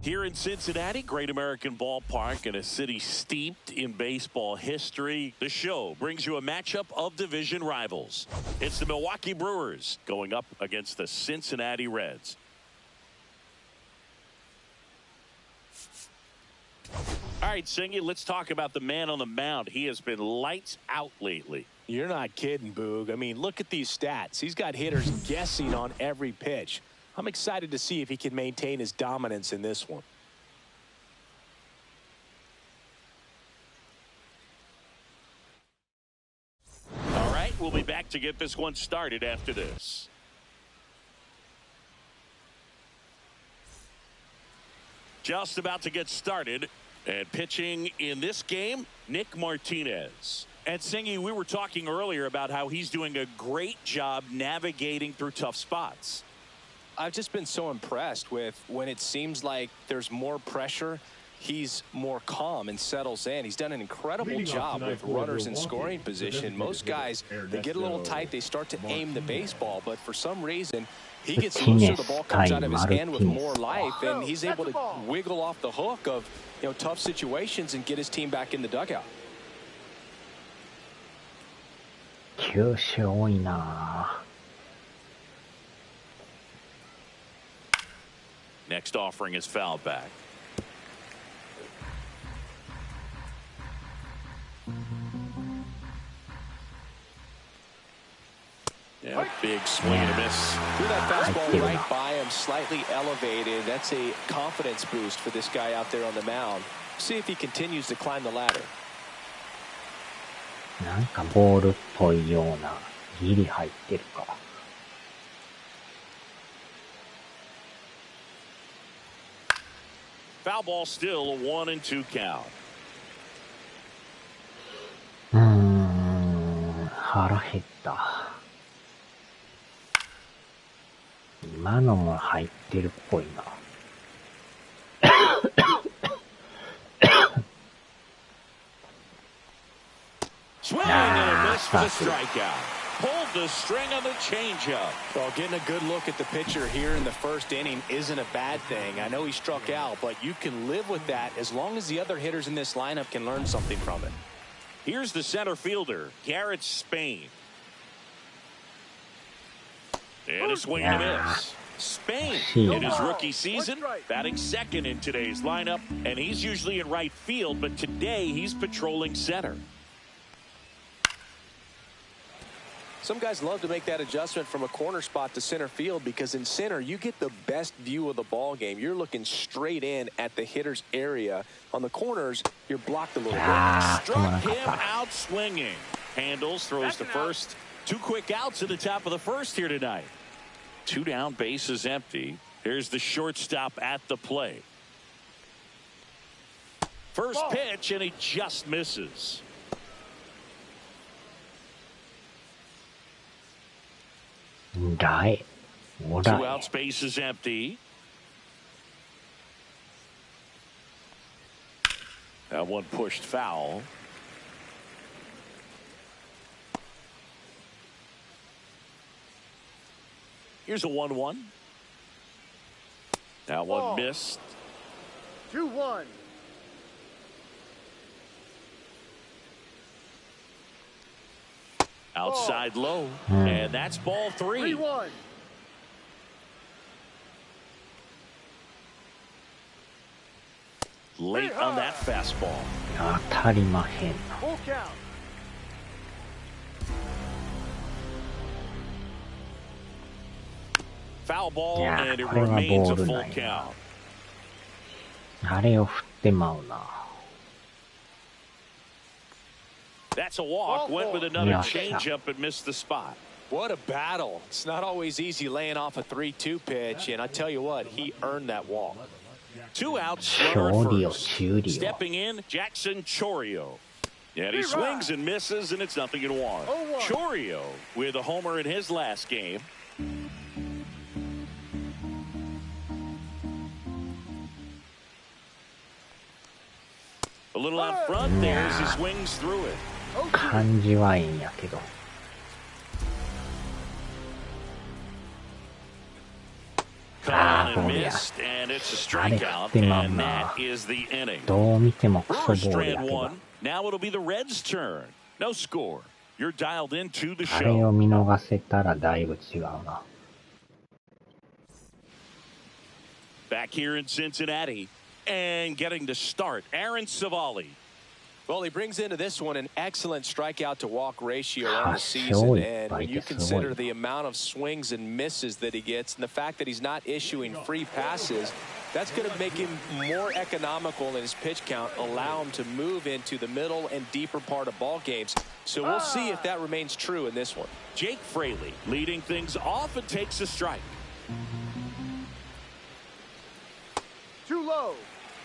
Here in Cincinnati, great American ballpark and a city steeped in baseball history. The show brings you a matchup of division rivals. It's the Milwaukee Brewers going up against the Cincinnati Reds. All right, Singy, let's talk about the man on the mound. He has been lights out lately. You're not kidding, Boog. I mean, look at these stats. He's got hitters guessing on every pitch. I'm excited to see if he can maintain his dominance in this one. All right, we'll be back to get this one started after this. Just about to get started. And pitching in this game, Nick Martinez. And Singy, we were talking earlier about how he's doing a great job navigating through tough spots. I've just been so impressed with when it seems like there's more pressure, he's more calm and settles in. He's done an incredible job with runners in scoring position. Most guys, they get a little tight, they start to aim the baseball, but for some reason, he gets looser, the ball comes out of his hand with more life, and he's able to wiggle off the hook of, tough situations and get his team back in the dugout. 球種多いな。Next offering is fouled back. Yeah, big swing and a miss. Threw that fastball right by him, slightly elevated. That's a confidence boost for this guy out there on the mound. See if he continues to climb the ladder. なんかボールっぽいようなギリ入ってるか。Foul ball still a 1-2 count. 腹減った。今のも入ってるっぽいな。Swing and a miss for the strikeout. Pulled the string on the changeup. Well, getting a good look at the pitcher here in the first inning isn't a bad thing. I know he struck out, but you can live with that as long as the other hitters in this lineup can learn something from it. Here's the center fielder, Garrett Spain. And a swing and a miss. Spain in his rookie season, batting second in today's lineup, and he's usually in right field, but today he's patrolling center. Some guys love to make that adjustment from a corner spot to center field because in center you get the best view of the ball game. You're looking straight in at the hitter's area. On the corners, you're blocked a little bit. Struck him out swinging. Handles, throws to first. 2 quick outs at the top of the first here tonight. 2 down, bases empty. Here's the shortstop at the plate. First pitch, and he just misses. Right. 2 outs, bases empty. That one pushed foul. Here's a 1-1. That one missed. 2-1. Outside low, and that's ball 3. 3-1. Late on that fastball. 当たりまへん。 Full count. Foul ball, and it remains a full count. あれを振ってまうな。 That's a walk. Went with another changeup and missed the spot. What a battle. It's not always easy laying off a 3-2 pitch, and I tell you what, he earned that walk. 2 outs, runner at first. Stepping in, Jackson Chourio. And he swings and misses, and it's 0-1. Chourio with a homer in his last game. A little out front there as he swings through it. 感じはいいんやけど。Come on swung and ボールや。 missed, and it's a あれ振 strikeout, ってまう and な。 that is the inning. どう見てもクソボ Brewers ールや strand けど。 one. Now it'll be the Reds' turn. No score. You're dialed into the あれ show. を見逃せたらだいぶ違うな。Back here in Cincinnati, and getting to start, Aaron Savali. Well, he brings into this one an excellent strikeout to walk ratio on the 8 season. 勝いっ And ぱい when you ってすごい consider な。 the amount of swings and misses that he gets and the fact that he's not issuing free passes, that's going to make him more economical in his pitch count, allow him to move into the middle and deeper part of ball games. So we'll see if that remains true in this one. Jake Fraley leading things off and takes a strike. Too low.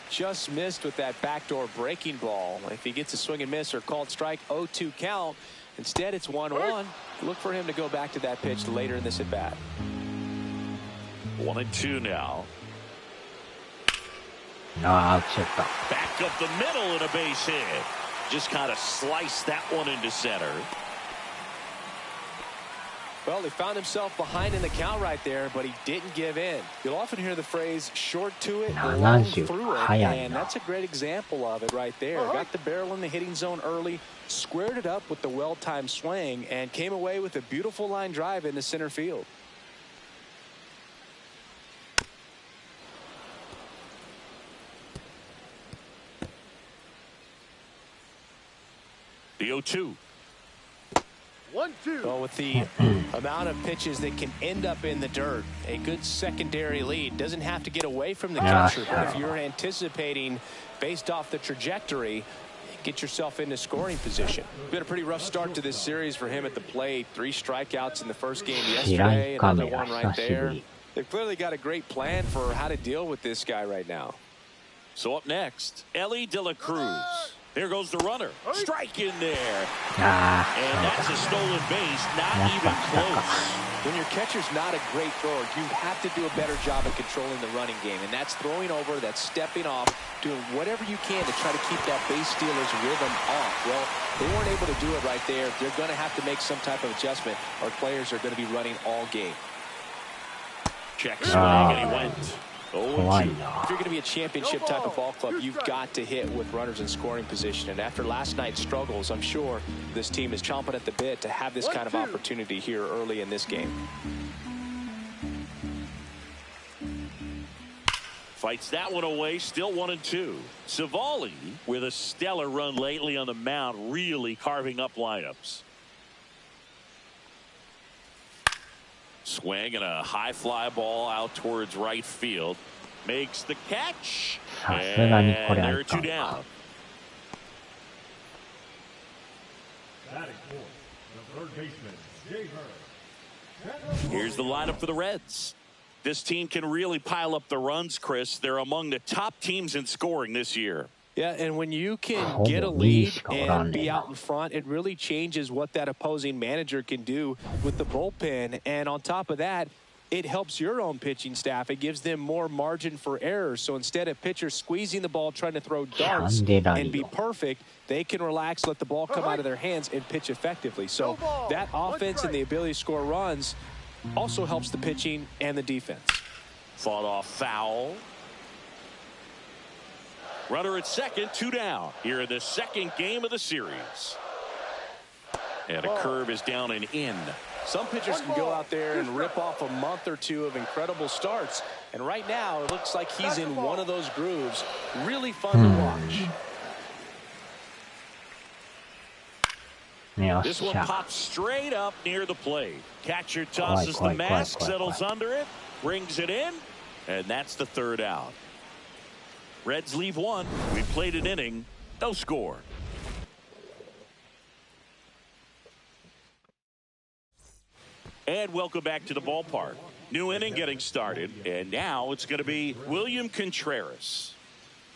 Just missed with that backdoor breaking ball. If he gets a swing and miss or called strike, 0-2 count. Instead, it's 1-1. Look for him to go back to that pitch later in this at bat. 1-2 now. ああ、打ちちゃった。 Back up the middle and a base hit. Just kind of sliced that one into center. Well, he found himself behind in the count right there, but he didn't give in. You'll often hear the phrase short to it, long through it, and that's a great example of it right there. Got the barrel in the hitting zone early, squared it up with the well-timed swing, and came away with a beautiful line drive into center field. The 0-2. 1-2. Well, with the amount of pitches that can end up in the dirt, a good secondary lead doesn't have to get away from the catcher. But if you're anticipating based off the trajectory, get yourself into scoring position. Been a pretty rough start to this series for him at the plate. 3 strikeouts in the first game yesterday, another one right there. They've clearly got a great plan for how to deal with this guy right now. So up next, Ellie De La Cruz. Here goes the runner. Strike in there. And that's a stolen base, not even close. When your catcher's not a great thrower, you have to do a better job of controlling the running game. And that's throwing over, that's stepping off, doing whatever you can to try to keep that base stealer's rhythm off. Well, they weren't able to do it right there. They're going to have to make some type of adjustment. Our players are going to be running all game. Check swing, and he went. If you're going to be a championship type of ball club, you've got to hit with runners in scoring position. And after last night's struggles, I'm sure this team is chomping at the bit to have this kind of opportunity here early in this game. Fights that one away, still 1-2. Savali, with a stellar run lately on the mound, really carving up lineups. Swing and a high fly ball out towards right field. Makes the catch. And there are 2 down. Here's the lineup for the Reds. This team can really pile up the runs, Chris. They're among the top teams in scoring this year. Yeah, and when you can get a lead and be out in front, it really changes what that opposing manager can do with the bullpen. And on top of that, it helps your own pitching staff. It gives them more margin for error. So instead of pitchers squeezing the ball, trying to throw darts and be perfect, they can relax, let the ball come out of their hands, and pitch effectively. So that offense and the ability to score runs also helps the pitching and the defense. Fought off foul. Runner at second, 2 down here in the second game of the series. And a curve is down and in. Some pitchers can go out there and rip off a month or 2 of incredible starts. And right now, it looks like he's in one of those grooves. Really fun to watch. This one pops straight up near the plate. Catcher tosses the mask, settles under it, brings it in, and that's the 3rd out. Reds leave 1. We played an inning. No score. And welcome back to the ballpark. New inning getting started. And now it's going to be William Contreras.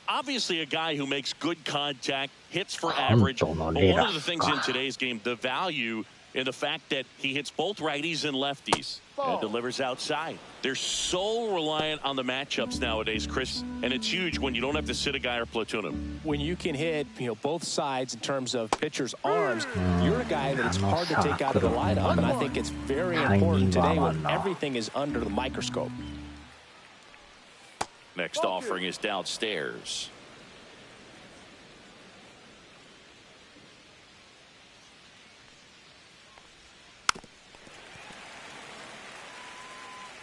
Obviously a guy who makes good contact, hits for average. But one of the things in today's game, the value in the fact that he hits both righties and lefties and delivers outside. They're so reliant on the matchups nowadays, Chris, and it's huge when you don't have to sit a guy or platoon him. When you can hit, both sides in terms of pitchers' arms, you're a guy that it's hard to take out of the lineup, and I think it's very important today when everything is under the microscope. Next offering is downstairs.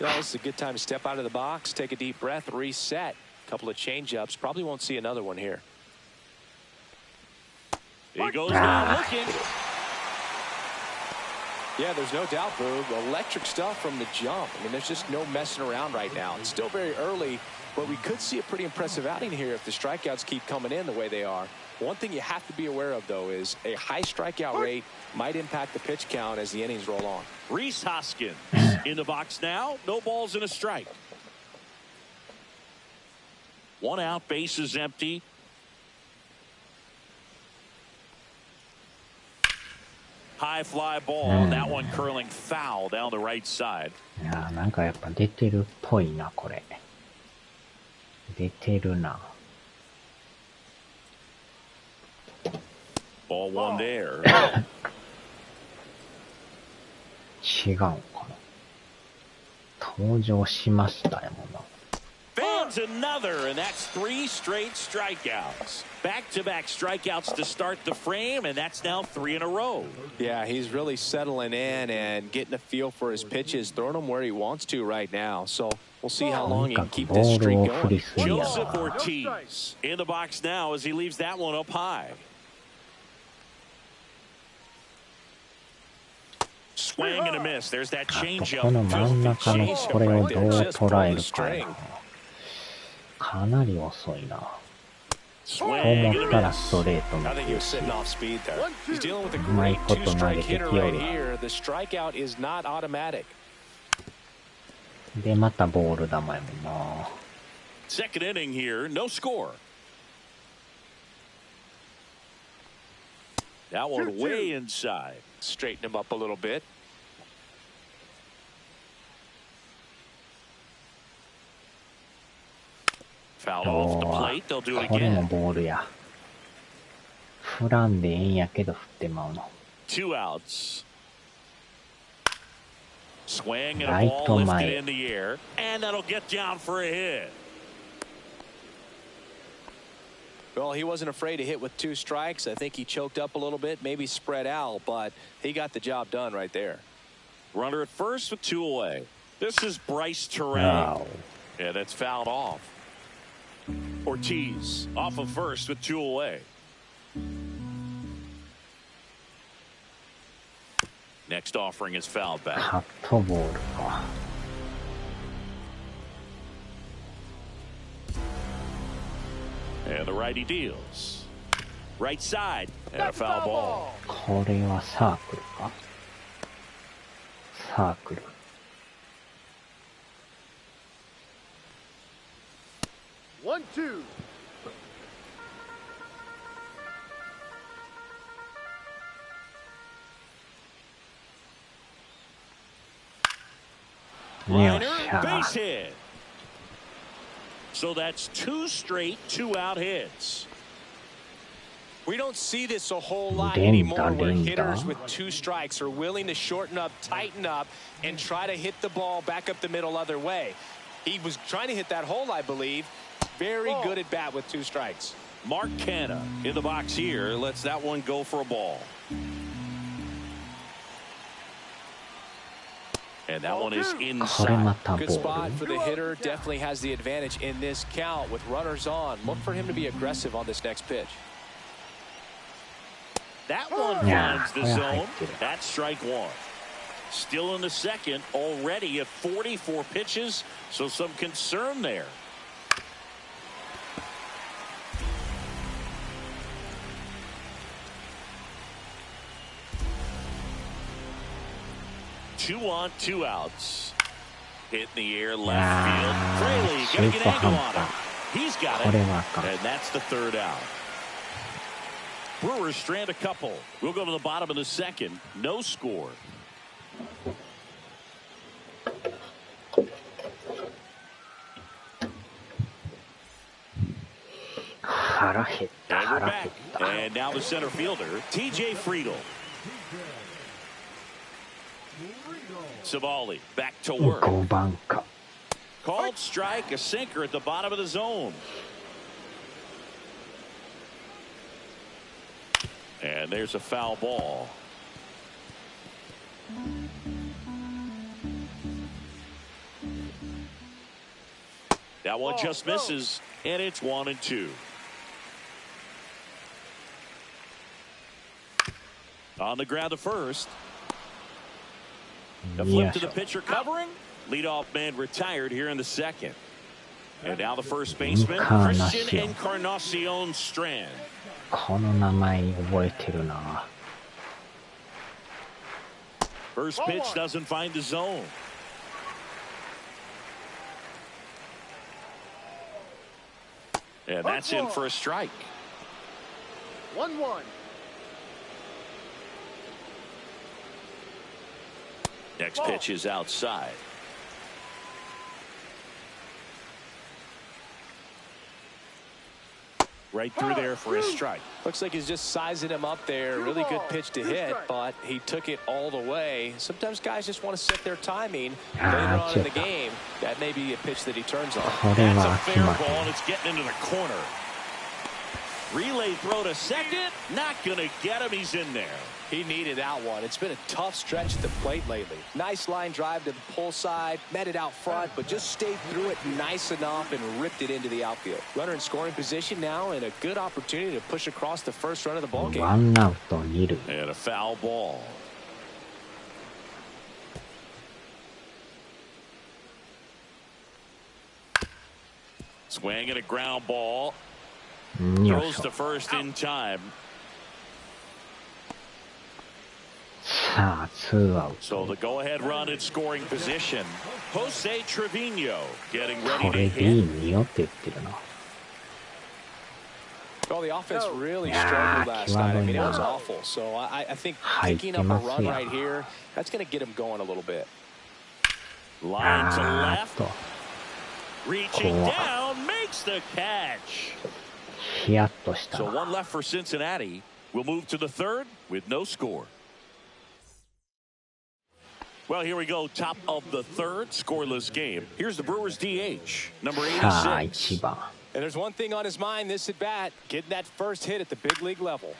Well, this is a good time to step out of the box, take a deep breath, reset. A couple of change-ups. Probably won't see another one here. He goes down looking. Yeah, there's no doubt, Boog. Electric stuff from the jump. I mean, there's just no messing around right now. It's still very early, but we could see a pretty impressive outing here if the strikeouts keep coming in the way they are. One thing you have to be aware of, though, is a high strikeout rate might impact the pitch count as the innings roll on. Rhys Hoskins in the box now. No balls and a strike. One out, base is empty. High fly ball. That one curling foul down the right side. いや、なんかやっぱ出てるっぽいな、これ。出てるな。Ball one there. 違うかな。登場しましたよな。Fans another, and that's 3 straight strikeouts. Back-to-back strikeouts to start the frame, and that's now 3 in a row. Yeah, he's really settling in and getting a feel for his pitches, throwing them where he wants to right now. So we'll see how long he can keep this streak going. Joseph Ortiz in the box now as he leaves that one up high. Swing and a miss. There's that changeup. この真ん中のこれをどう捉えるかやな。かなり遅いな。と思ったらストレートの球し、うまいこと投げてきよる。で、またボール球やもんな。Second inning here, no score. That one way inside. Straighten him up a little bit. Foul off the plate. They'll do it これも again. ボールや。振らんでええんやけど振ってまうの。2 outs. Swing and a ball lifted in the air, and that'll get down for a hit. Well, he wasn't afraid to hit with 2 strikes. I think he choked up a little bit, maybe spread out, but he got the job done right there. Runner at first with 2 away. This is Bryce Terang. Wow. Yeah, that's fouled off. Ortiz off of first with 2 away. Next offering is fouled back. カットボールか。And the righty deals. Right side. And a foul ball. これはサークルか。サークル。1-2. よっし Liner, ゃ。 base hit. So that's 2 straight 2-out hits. We don't see this a whole lot anymore where hitters with 2 strikes are willing to shorten up, tighten up, and try to hit the ball back up the middle other way. He was trying to hit that hole, I believe. Very good at bat with 2 strikes. Mark Canha in the box here lets that one go for a ball. And that one is inside. Good spot for the hitter. Definitely has the advantage in this count with runners on. Look for him to be aggressive on this next pitch. That one finds the zone. That's strike 1. Still in the second, already at 44 pitches, so some concern there. Two on, 2 outs. Hit in the air, left field. Fraley getting an angle on him. He's got it, and that's the 3rd out. Brewers strand a couple. We'll go to the bottom of the second. No score. And we're back. And now the center fielder, TJ Friedl. Savali back to work. 5番か。Called strike, a sinker at the bottom of the zone. And there's a foul ball. That one just misses, and it's 1-2. On the ground to first. The flip to the pitcher covering. Leadoff man retired here in the second. And now the first baseman, Christian Encarnacion Strand. この名前覚えてるな。First pitch doesn't find the zone. And that's in for a strike. 1-1. Next pitch is outside. Right through there for a strike. Looks like he's just sizing him up there. Really good pitch to hit, but he took it all the way. Sometimes guys just want to set their timing later on in the game. That may be a pitch that he turns on. That's a fair ball, and it's getting into the corner. Relay throw to second. Not going to get him. He's in there. He needed that one. It's been a tough stretch at the plate lately. Nice line drive to the pull side, met it out front, but just stayed through it nice enough and ripped it into the outfield. Runner in scoring position now, and a good opportunity to push across the first run of the ball game. 1アウト2塁。 And a foul ball. Swing and a ground ball. Throws to first in time. さあ、2アウト。 So the go-ahead run in scoring position. Jose Trevino getting こ ready れ to でいい hit. によって言ってるな。 Well, the offense really struggled last night. I mean, it was awful. So I think picking up a run right here, that's going to get him going a little bit. Line to left. と Reaching down, makes the catch. ヒヤッとした So な。 one left for Cincinnati. We'll move to the third with no score. Well, here we go. Top of the third, scoreless game. Here's the Brewers DH, number さあ、 86. 1番。 And there's one thing on his mind this at bat, getting that first hit at the big league level.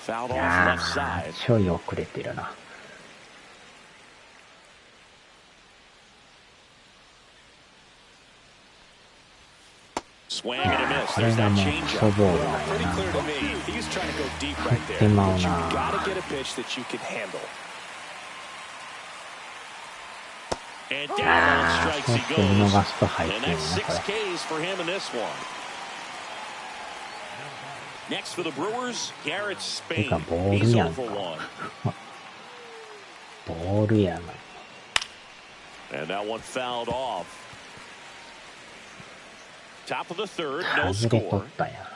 Fouled off あ left あ side. ちょい遅れてるな。 Swing and a miss. これ There's が that もう changeup. ソボールなん Pretty や clear な。 to me. He's trying to go deep right 振っ there. てまう But you な。 got to get a pitch that you can handle. And あ down あ、 strikes ちょっ he と見逃 goes. すと入って And るな、 that's こ 6 れ。 Ks for him in this one. Next for the Brewers, Garrett て Spain. か、ボー He's ルやん 0 for 1. ボールやな。 And that one fouled off. Top of the third, no 外れと score. ったやん。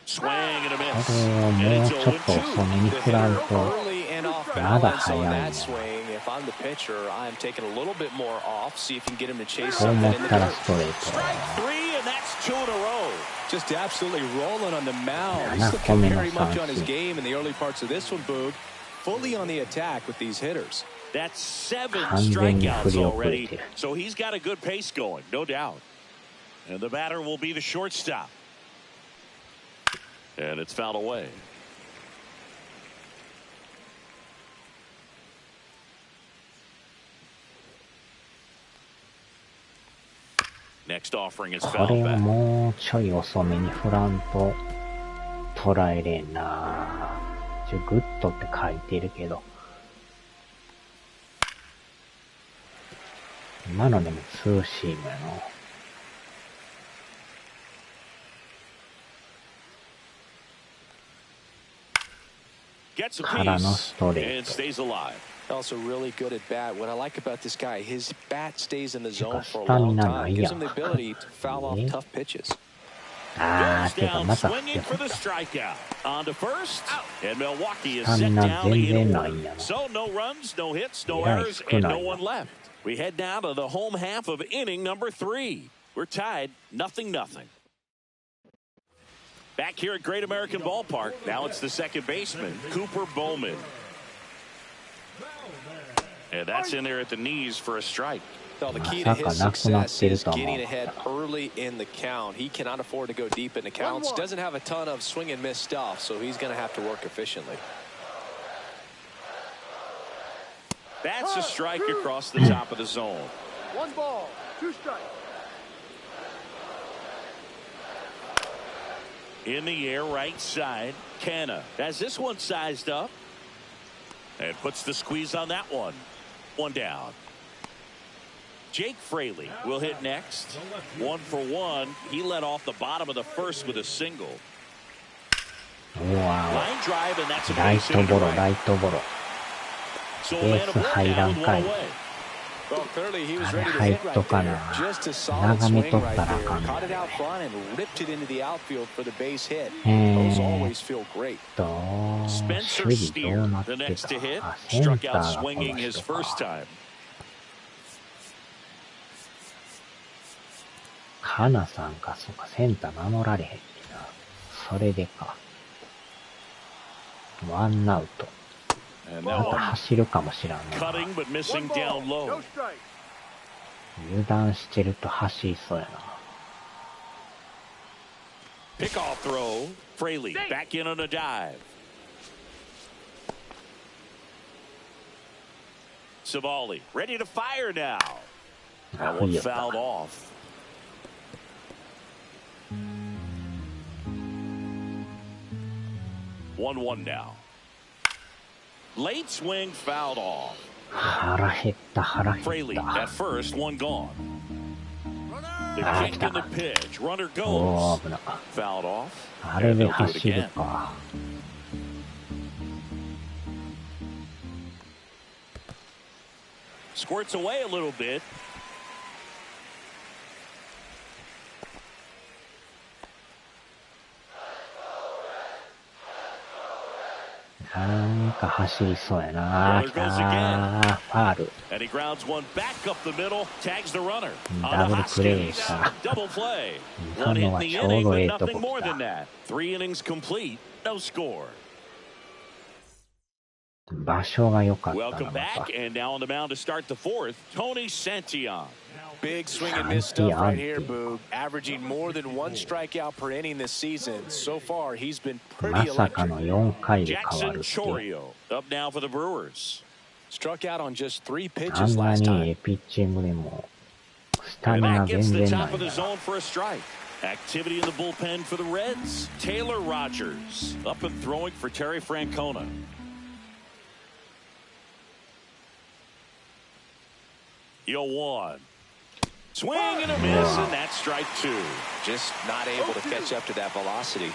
Swing and a こ miss. れを And もう it's ちょっと 0-2. 遅めに振らんと。 Early and off まだ balance 早 on い that ね。 swing. If I'm the pitcher, I'm taking a little bit more off. See if you can get him to chase と something 思っ in the たら dirt. ストレート。 Strike 3, and that's 2 in a row. Just absolutely rolling on the mound. He's 7 looking 個目の very much on his 三振。 game in the early parts of this one, Boog. Fully on the attack with these hitters. That's 7 完全に振 strikeouts り遅れ already. てる。 So he's got a good pace going, no doubt. And the batter will be the shortstop. And it's fouled away. Next offering is こ fouled れを back. もうちょい遅めに振らんと捉えれんな。グッドって書いてるけど。今のでもツーシームやの。 Gets a からの piece ストレ and ート。 stays alive. Also really good at bat. What I like about this guy, his bat stays in the zone for a スタミ long ナ time. ない Gives や him ん。 the ability to foul off tough pitches. あ Goes ー、てか down また振って swinging る for the strikeout. On to first, and Milwaukee is スタ set ミナ down 全 in 然な order. いんやな。 So no runs, no hits, no えらい errors, 少 and な no いな。 one left. We head down to the home half of inning number 3. We're tied 0-0. Back here at Great American Ballpark, now it's the second baseman, Cooper Bowman. And that's in there at the knees for a strike. Well, the key to his success is getting ahead early in the count. He cannot afford to go deep in the counts. Doesn't have a ton of swing and miss stuff, so he's going to have to work efficiently. That's a strike across the top of the zone. 1 ball, 2 strikes. In the air, right side. Canna has this one sized up and puts the squeeze on that one. 1 down. Jake Fraley will hit next. 1 for 1. He led off the bottom of the first with a single. Wow. Line drive, and that's a right base hit to right. right ball. So a man of work now with 1 away. Well, clearly he was ready to hit right there. Just a solid swing right there. Caught it out front and ripped it into the outfield for the base hit. Those always feel great. Spencer Steer, the next to hit, struck out swinging his first time. 花さんか、そうか、センター守られへんねんな。それでか。1アウト。また走るかもしらんな。油断してると走りそうやな。Pickoff throw. Fraley back in on a dive. Savali ready to fire now. That one fouled off. One now. Late swing fouled off. 腹減った。 Fraley at first, 1 gone. The kick and the pitch. Runner goes. Fouled off. あれで走るか。Squirts away a little bit. なんか走りそうやな。来たー。ファール。And he grounds one back up the middle, tags the runner. ダブルプレーでした。 Double play. 今のはちょうどええとこ来た。 3 innings complete, no score. 場所が良かったな。 Welcome back, and now on the mound to start the 4th, Tony Santillan. Big swing and miss stuff right here, Boog. Averaging more than 1 strikeout per inning this season. So far, he's been pretty electric. Jackson Chorio up now for the Brewers. Struck out on just 3 pitches last time. And that gets the top of the zone for a strike. Activity in the bullpen for the Reds. Taylor Rogers up and throwing for Terry Francona. Yo 1. Swing and a miss, and that's strike 2. Just not able to catch up to that velocity.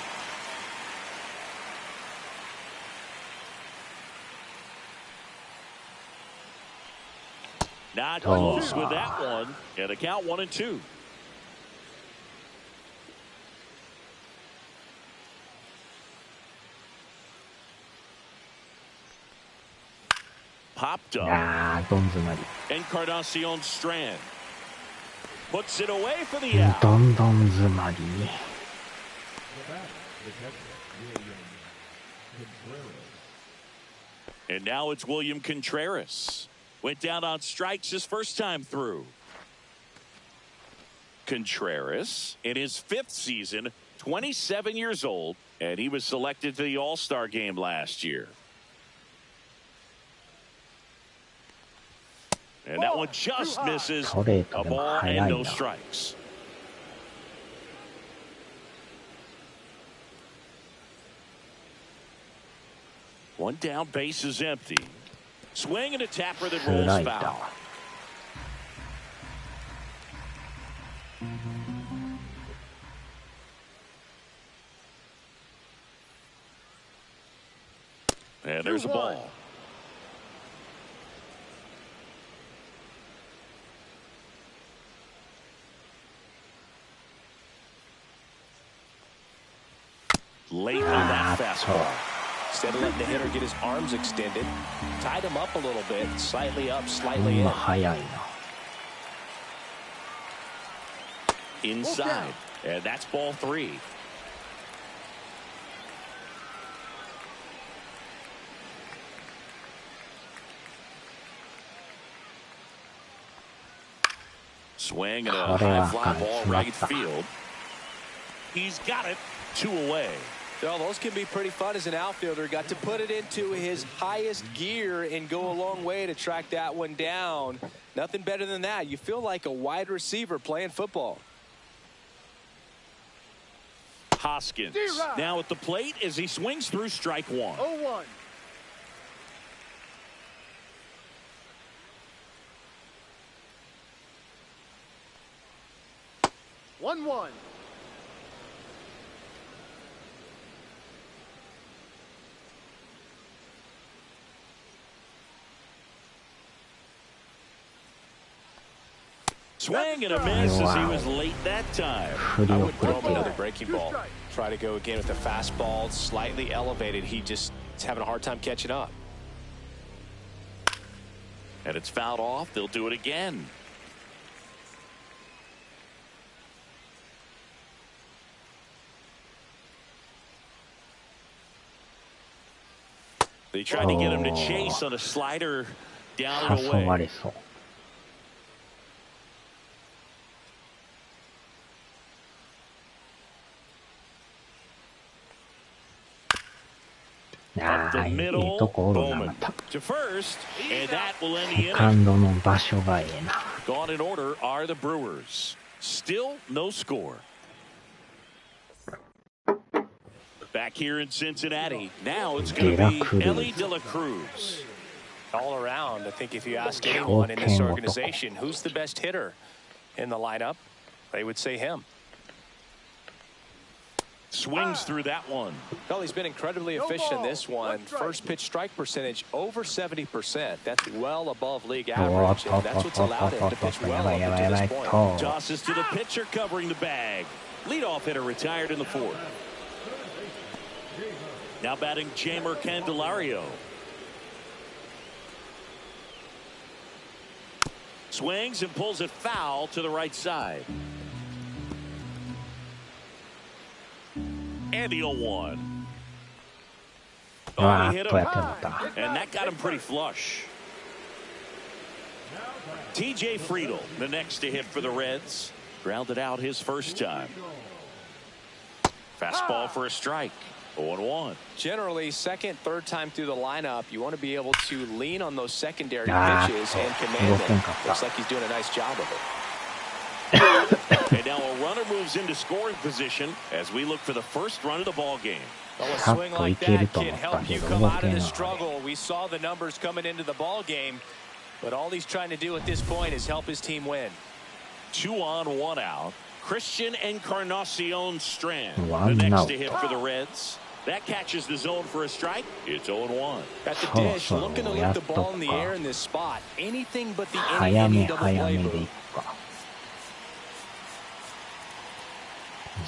Not close with that one. And a count 1-2. Popped up. Encarnacion Strand puts it away for the out. And now it's William Contreras. Went down on strikes his first time through. Contreras in his 5th season, 27 years old, and he was selected to the All-Star game last year. And that one just misses. A ball and no strikes. One down, base is empty. Swing and a tapper that rolls foul. And there's a ball. Late on that fastball. Instead of letting the hitter get his arms extended, tied him up a little bit, slightly up, slightly in. Inside, and that's ball 3. Swing and a high fly ball right field. He's got it. 2 away. Well, those can be pretty fun as an outfielder. Got to put it into his highest gear and go a long way to track that one down. Nothing better than that. You feel like a wide receiver playing football. Hoskins now at the plate as he swings through strike 1. 0-1. One. Swing and a miss as he was late that time. I would throw him another breaking ball. Try to go again with the fastball, slightly elevated. He just is having a hard time catching up. And it's fouled off. They'll do it again. They tried to get him to chase on a slider down and away. Up the middle, Bowman to first, and that will end the inning. Gone in order are the Brewers. Still no score. Back here in Cincinnati, now it's going to be Ellie De La Cruz. All around, I think if you ask anyone in this organization who's the best hitter in the lineup, they would say him. Swings through that one. Well, he's been incredibly efficient in this one. First pitch strike percentage over 70%. That's well above league average, and that's what's allowed him to pitch well up to this point. Tosses to the pitcher covering the bag. Leadoff hitter retired in the 4th. Now batting Jamer Candelario. Swings and pulls it foul to the right side. And the 0-1. Oh, he hit him. And that got him pretty flush. TJ Friedl, the next to hit for the Reds. Grounded out his first time. Fastball for a strike. 0-1. Generally, second, third time through the lineup, you want to be able to lean on those secondary pitches and command them. Looks like he's doing a nice job of it. And now a runner moves into scoring position as we look for the first run of the ball game. Well, a swing like that can help you come out of the struggle. We saw the numbers coming into the ball game, but all he's trying to do at this point is help his team win. 2 on, 1 out. Christian Encarnacion Strand, the next to hit for the Reds. That catches the zone for a strike. It's 0-1. At the dish, looking to leave the ball in the air in this spot. Anything but the inning double play move.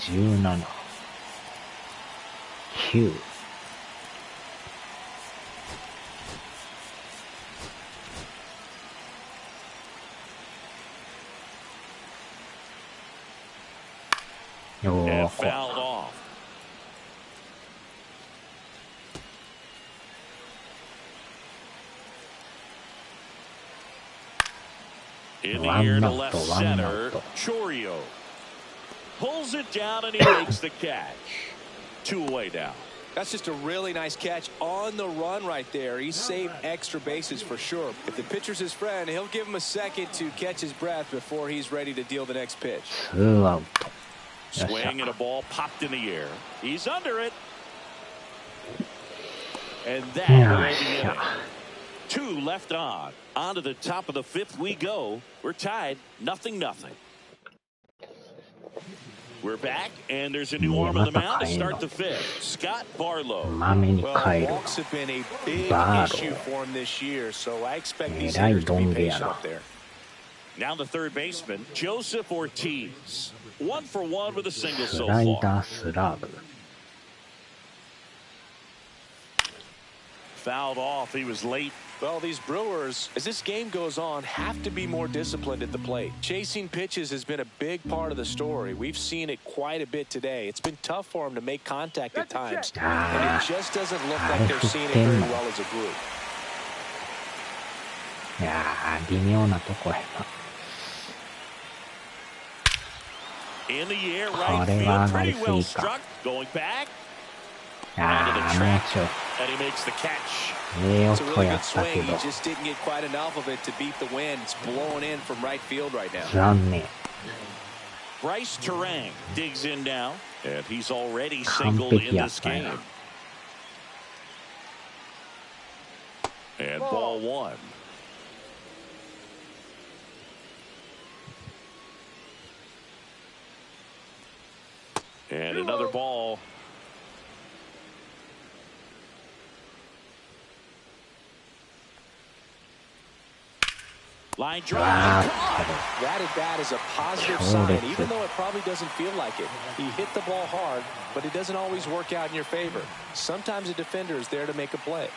17、9。And fouled off. In the air to left center, Chorio pulls it down and he makes the catch. 2 away now. That's just a really nice catch on the run right there. He saved extra bases for sure. If the pitcher's his friend, he'll give him a second to catch his breath before he's ready to deal the next pitch. Swing and a ball popped in the air. He's under it. And that will end the inning. 2 left on. On to the top of the 5th we go. We're tied 0-0. We're back, and there's a new arm on the mound to start the 5th. Scott Barlow. Well, walks have been a big issue for him this year, so I expect these hitters to be patient up there. Now the third baseman, Joseph Ortiz. 1 for 1 with a single so far. Fouled off. He was late. Well, these Brewers, as this game goes on, have to be more disciplined at the plate. Chasing pitches has been a big part of the story. We've seen it quite a bit today. It's been tough for them to make contact at times, and it just doesn't look like they're seeing it very well as a group. いやー、微妙なとこやな。In the air, right field, pretty well struck. Going back. And he makes the catch. It's a really good swing. He just didn't get quite enough of it to beat the wind. It's blowing in from right field right now. Bryce Terang digs in now, and he's already singled in this game. And ball one. And another ball. Line drive. That at bat is a positive sign, even though it probably doesn't feel like it. He hit the ball hard, but it doesn't always work out in your favor. Sometimes a defender is there to make a play.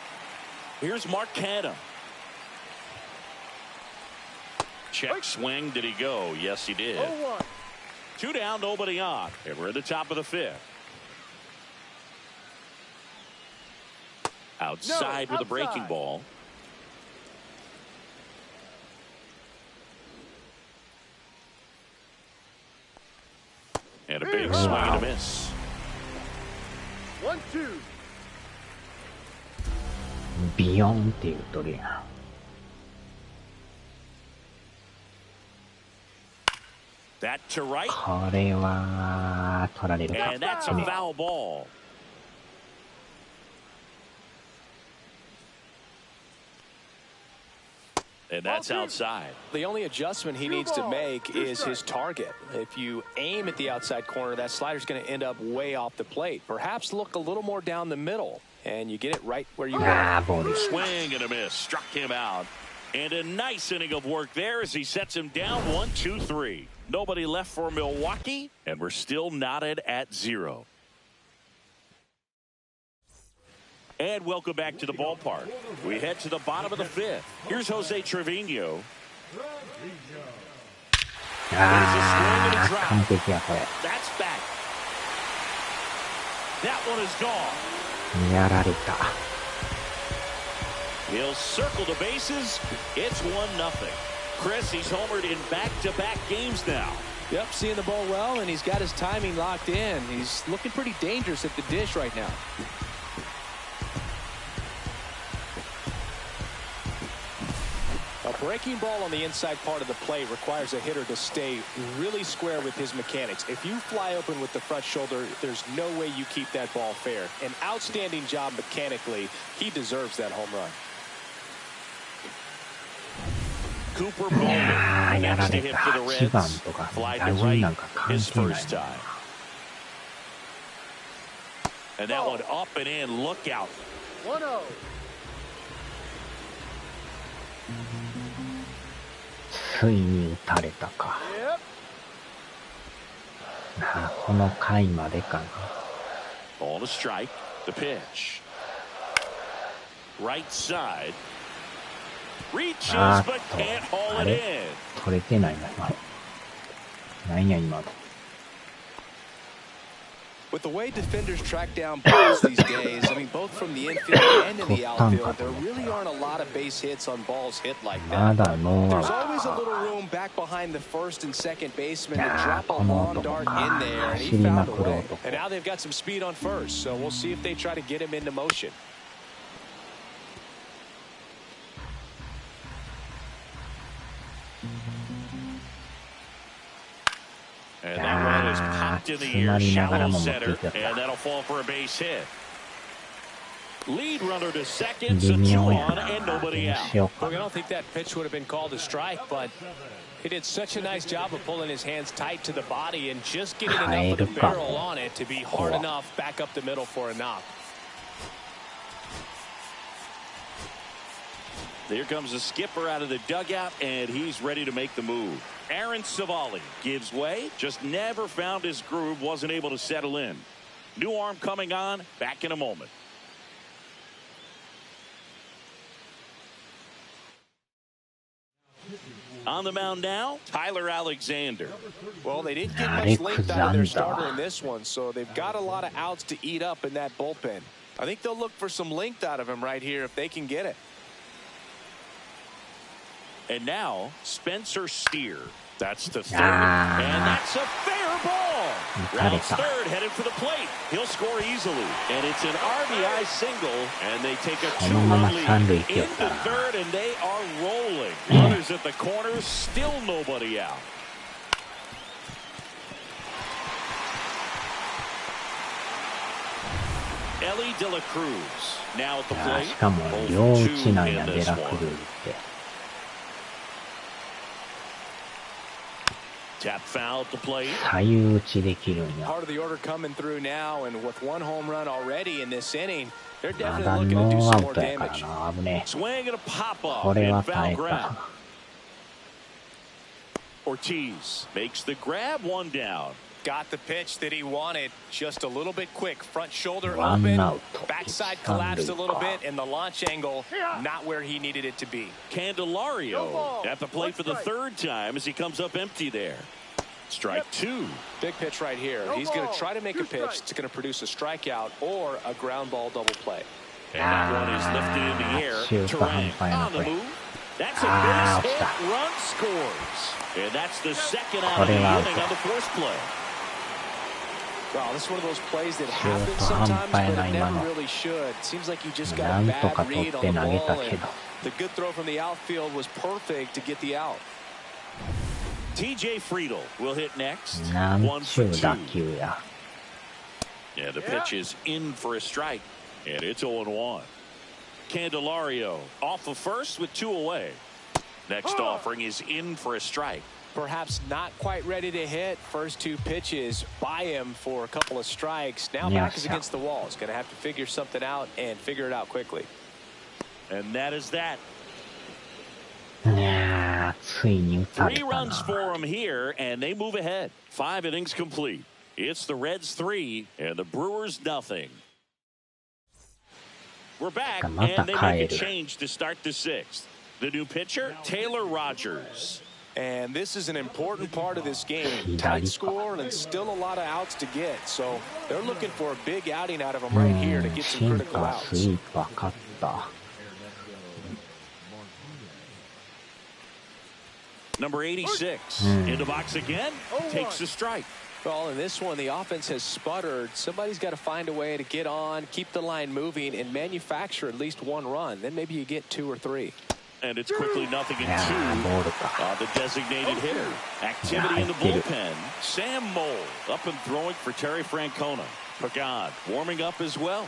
Here's Mark Canham. Check swing. Did he go? Yes, he did. 0-1. 2 down, nobody on. And we're at the top of the 5th. Outside with a breaking ball. And a big swing and a miss. 1-2. ビヨンっていうとりや。That to right. これは取られるか。 And that's a foul ball. And that's outside. The only adjustment he needs to make is his target. If you aim at the outside corner, that slider's going to end up way off the plate. Perhaps look a little more down the middle, and you get it right where you want it. Swing and a miss. Struck him out. And a nice inning of work there as he sets him down 1-2-3. Nobody left for Milwaukee, and we're still knotted at 0. And welcome back to the ballpark. We head to the bottom of the 5th. Here's Jose Trevino. That's back. That one is gone. やられた。 He'll circle the bases. It's 1-0. Chris, he's homered in back-to-back games now. Yep, seeing the ball well, and he's got his timing locked in. He's looking pretty dangerous at the dish right now. A breaking ball on the inside part of the plate requires a hitter to stay really square with his mechanics. If you fly open with the front shoulder, there's no way you keep that ball fair. An outstanding job mechanically. He deserves that home run. Cooper Bowman, next to hit for the Reds. Fly to right, his first time. And that one up and in. Look out. 1-0. ついに打たれたか。この回までかな。On a strike, the pitch. Right side. Reaches but can't haul it in. 取れてないな今。なんや今の。With the way defenders track down balls these days, I mean, both from the infield and in the outfield, there really aren't a lot of base hits on balls hit like that. There's always a little room back behind the first and second baseman to drop a long dart in there, and he found a way. And now they've got some speed on first, so we'll see if they try to get him into motion. And that one is popped in the air, shallow center, and that'll fall for a base hit. Lead runner to second, so 2 on and nobody out. Look, I don't think that pitch would have been called a strike, but he did such a nice job of pulling his hands tight to the body and just getting enough of the barrel on it to be hard enough back up the middle for a knock. Here comes the skipper out of the dugout, and he's ready to make the move. Aaron Savali gives way, just never found his groove, wasn't able to settle in. New arm coming on, back in a moment. On the mound now, Tyler Alexander. Well, they didn't get much length out of their starter in this one, so they've got a lot of outs to eat up in that bullpen. I think they'll look for some length out of him right here if they can get it. And now, Spencer Steer. That's the third. And that's a fair ball. 打たれ Rounds た。 third, headed for the plate. He'll score easily. And it's an RBI single, and they take a このまま 2-run 三塁 lead 行きよっ into たら。 third, and they are rolling. Runners at the corner, still nobody out. Ellie De La Cruz now at the いや plate. しかも両打ちなんや、デラクルーって。 Tap foul at the plate. 左右打ちできるんや。 Part of the order coming through now, and with one home run already in this inning, they're ま definitely だ looking to do ノー some ア more ウトやから damage. な、危ね Swing and a pop え。 up これ and は foul 耐え grab. た。 Ortiz makes the grab, one down. Got the pitch that he wanted, just a little bit quick. Front shoulder ワン open, アウト。 backside 三 collapsed a 塁 little か。 bit, and the launch angle not where he needed it to be. Candelario at the plate for the third time as he comes up empty there. Strike two. Big pitch right here. He's going to try to make a pitch that's going to produce a strikeout or a ground ball double play. And that one is lifted in the air. 中途半 Terang 端やな、 on こ the れ。 move. That's a Ah, base hit. 落ちた。 Run scores. And that's the second out こ of the れはアウ inning ト。 on the first play. Well, this is one of those plays that 中 happens 途半 sometimes, 端や but な、 it 今 never の。 really should. Seems like you just got な a んと bad か取 read っ on て the 投げた ball, け and ど。 the good throw from the outfield was perfect to get the out. TJ Friedl will hit next. なん One ちゅ for う打 two. 球や。 Yeah, the pitch is in for a strike. And it's 0-1. Candelario off of first with two away. Next offering is in for a strike. Perhaps not quite ready to hit. First two pitches by him for a couple of strikes. Now back is against the wall. He's going to have to figure something out and figure it out quickly. And that is that. いやー、ついに打たれ Three た runs な。 for him here, and they move ahead. 5 innings complete. It's the Reds 3 and the Brewers nothing. We're back, and they make a change to start the sixth. The new pitcher, Taylor Rogers. And this is an important part of this game. Tight score and still a lot of outs to get. So they're looking for a big outing out of him right here to get some critical シンカー、ス outs. イーパー、勝った。 Number 86 in the box again, takes the strike. Well, in this one, the offense has sputtered. Somebody's got to find a way to get on, keep the line moving, and manufacture at least one run. Then maybe you get two or three. And it's quickly 0-2 ボールか。 the designated hitter. Activity in the bullpen. Sam Mole up and throwing for Terry Francona. Pagan warming up as well.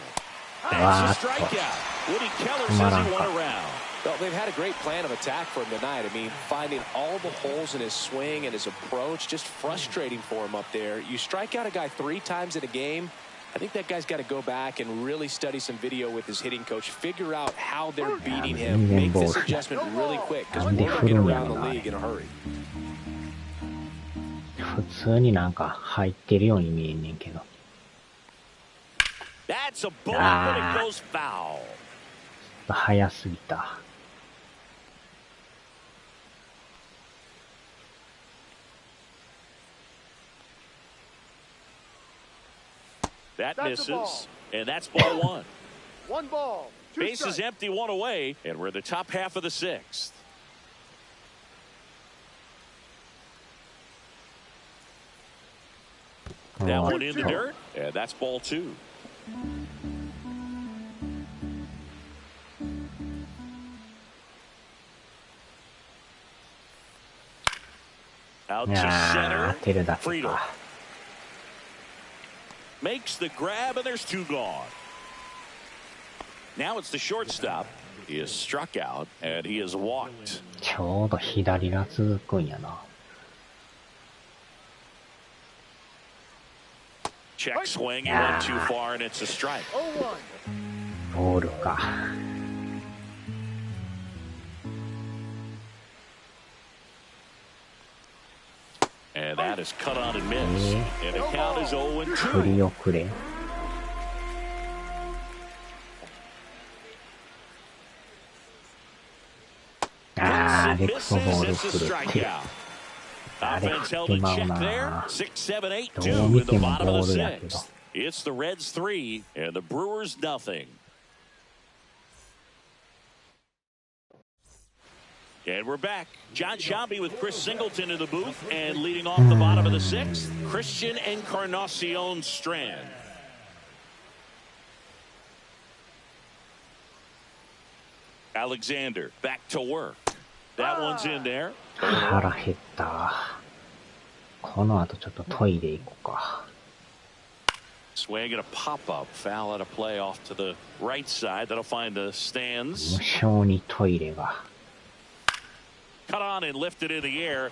That's a strikeout. Woody Keller says he won a round. Well, they've had a great plan of attack for him tonight. I mean, finding all the holes in his swing and his approach, just frustrating for him up there. You strike out a guy 3 times in a game, I think that guy's got to go back and really study some video with his hitting coach, figure out how they're beating him, make this adjustment really quick, because we're looking around the league in a hurry. 普通になんか入ってるように見えんねんけど。 That's a ball, but it goes foul. 早すぎた。 That misses, and that's ball one. 1 ball, 2 Base is strikes. empty, 1 away, and we're in the top half of the 6th. That one in the dirt, and that's ball 2. Out to いやー、 center. 当てるだけ Friedl か。 makes the grab, and there's 2 gone. Now it's the shortstop. He is struck out, and he is walked. ちょうど左が続くんやな。 Check swing, he went too far, and it's a strike. 0-1. ボールか。 And that is cut on and missed. And the count is 0-2. 振り遅れ。あー、でクソボール振るって。あれ振ってまうな。どう見てもボールやけど。 It's the Reds 3 and the Brewers nothing. And we're back. John Shambi with Chris Singleton in the booth, and leading off the bottom of the sixth, Christian Encarnacion Strand. Alexander back to work. That one's in there. 腹減った。この後ちょっとトイレ行こうか。Swing and a pop-up foul out of play off to the right side. That'll find the stands. 無性にトイレが。Cut on and lifted in the air.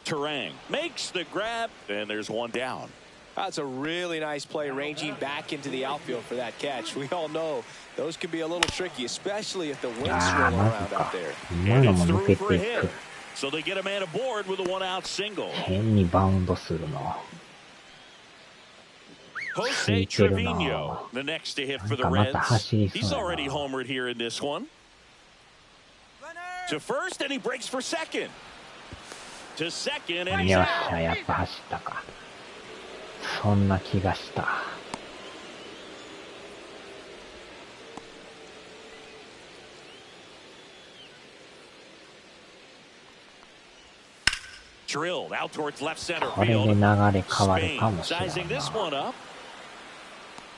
Terang makes the grab, and there's one down. That's a really nice play, ranging back into the outfield for that catch. We all know those can be a little tricky, especially if the wind's swirling around out there. And it's through for a hit. So they get a man aboard with a one-out single. 変にバウンドするの。 Jose Trevino, the next to hit for the Reds. He's already homered here in this one. To first, and he breaks for second. To second, and he's よっし out. ゃ、やっぱ走ったか。そんな気がした。Drilled out towards left center これで field. 流れ変わるかも Spain しれない sizing this な。 one up.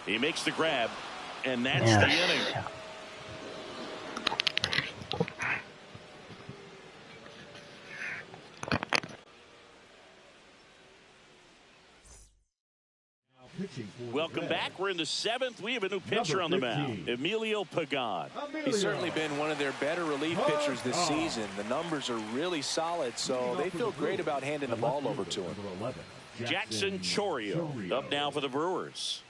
He makes the grab, and that's よっ the し inning. ゃ。Welcome back. We're in the seventh. We have a new pitcher on the mound, Emilio Pagan. He's certainly been one of their better relief pitchers this season. The numbers are really solid, so they feel great about handing the ball over to him. Jackson Chorio up now for the Brewers.